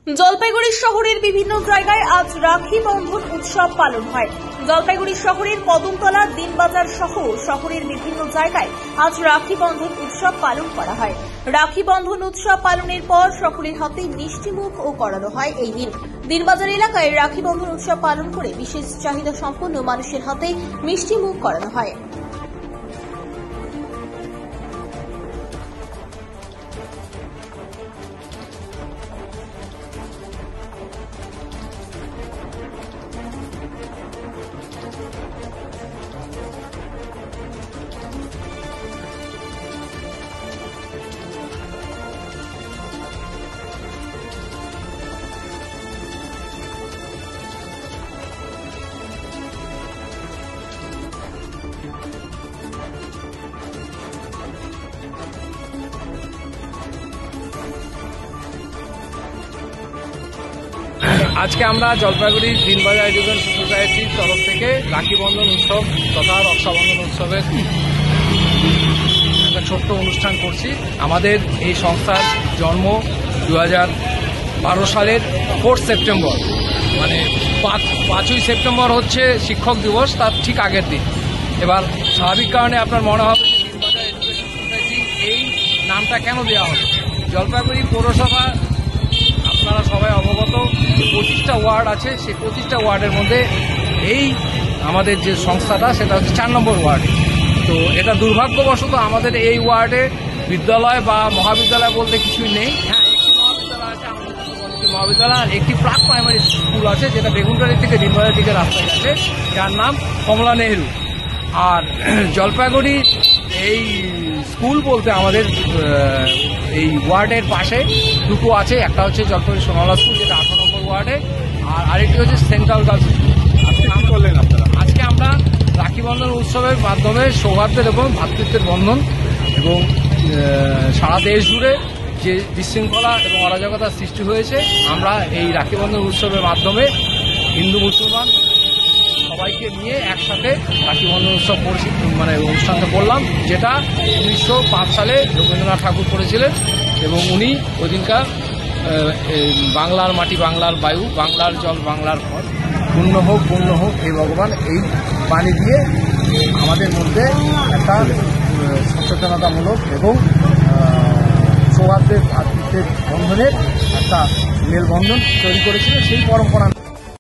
জলপাইগুড়ি শহরের বিভিন্ন জায়গায় আজ রাখি বন্ধন উৎসব পালন হয়। জলপাইগুড়ি শহরের কদমতলা, দিনবাজার সহ শহরের বিভিন্ন জায়গায় আজ রাখি বন্ধন উৎসব পালন করা হয়। রাখি বন্ধন উৎসব পালনের পর সকলের হাতে মিষ্টিমুখ ও করানো হয় এই দিন। দিনবাজার এলাকায় রাখি বন্ধন উৎসব পালন করে বিশেষ চাহিদা সম্পন্ন মানুষের হাতে মিষ্টিমুখ করানো হয়। আজকে আমরা জলপাইগুড়ি দিনবাজার এডুকেশন সোসাইটির তরফ থেকে রাখি বন্ধন উৎসব তথা রক্ষাবন্ধন উৎসবের একটা ছোট্ট অনুষ্ঠান করছি। আমাদের এই সংস্থার জন্ম 2012 সালের 4 সেপ্টেম্বর, মানে 5ই সেপ্টেম্বর হচ্ছে শিক্ষক দিবস, তার ঠিক আগের দিন। এবার স্বাভাবিক কারণে আপনার মনে হবে যে দিনবাজার এডুকেশন সোসাইটি এই নামটা কেন দেওয়া হবে। জলপাইগুড়ি পৌরসভা আপনারা সবাই অবগত, 25টা ওয়ার্ড আছে, সেই 25টা ওয়ার্ডের মধ্যে এই আমাদের যে সংস্থাটা সেটা হচ্ছে 4 নম্বর ওয়ার্ডে। তো এটা দুর্ভাগ্যবশত আমাদের এই ওয়ার্ডে বিদ্যালয় বা মহাবিদ্যালয় বলতে কিছুই নেই। হ্যাঁ, একটি মহাবিদ্যালয় আছে, আমাদের মহাবিদ্যালয়, একটি প্রাক প্রাইমারি স্কুল আছে যেটা বেগুনটারি থেকে দিনবাজার দিকে রাস্তায় আছে, যার নাম কমলা নেহরু। আর জলপাইগুড়ি এই স্কুল বলতে আমাদের এই ওয়ার্ডের পাশে দুটো আছে, একটা হচ্ছে জলপাইগুড়ি সোনালা স্কুল যেটা 18 নম্বর ওয়ার্ডে, আর আরেকটি হচ্ছে সেন্ট্রাল গার্লস স্কুল। আপনি নাম করলেন আপনারা। আজকে আমরা রাখি বন্ধন উৎসবের মাধ্যমে সৌহার্দ্যের এবং ভ্রাতৃত্বের বন্ধন এবং সারা দেশ জুড়ে যে বিশৃঙ্খলা এবং অরাজকতার সৃষ্টি হয়েছে, আমরা এই রাখি বন্ধন উৎসবের মাধ্যমে হিন্দু মুসলমান সবাইকে নিয়ে একসাথে রাখি বন্ধন উৎসব অনুষ্ঠানটা করলাম, যেটা 1905 সালে রবীন্দ্রনাথ ঠাকুর করেছিলেন। এবং উনি ওই দিনকার বাংলার মাটি, বাংলার বায়ু, বাংলার জল, বাংলার ফল, পূর্ণ হোক হে ভগবান, এই বাণী দিয়ে আমাদের মধ্যে একটা সচেতনতামূলক এবং সৌহার্দ্যের ভ্রাতৃত্বের বন্ধনের একটা মেলবন্ধন তৈরি করেছিলেন। সেই পরম্পরা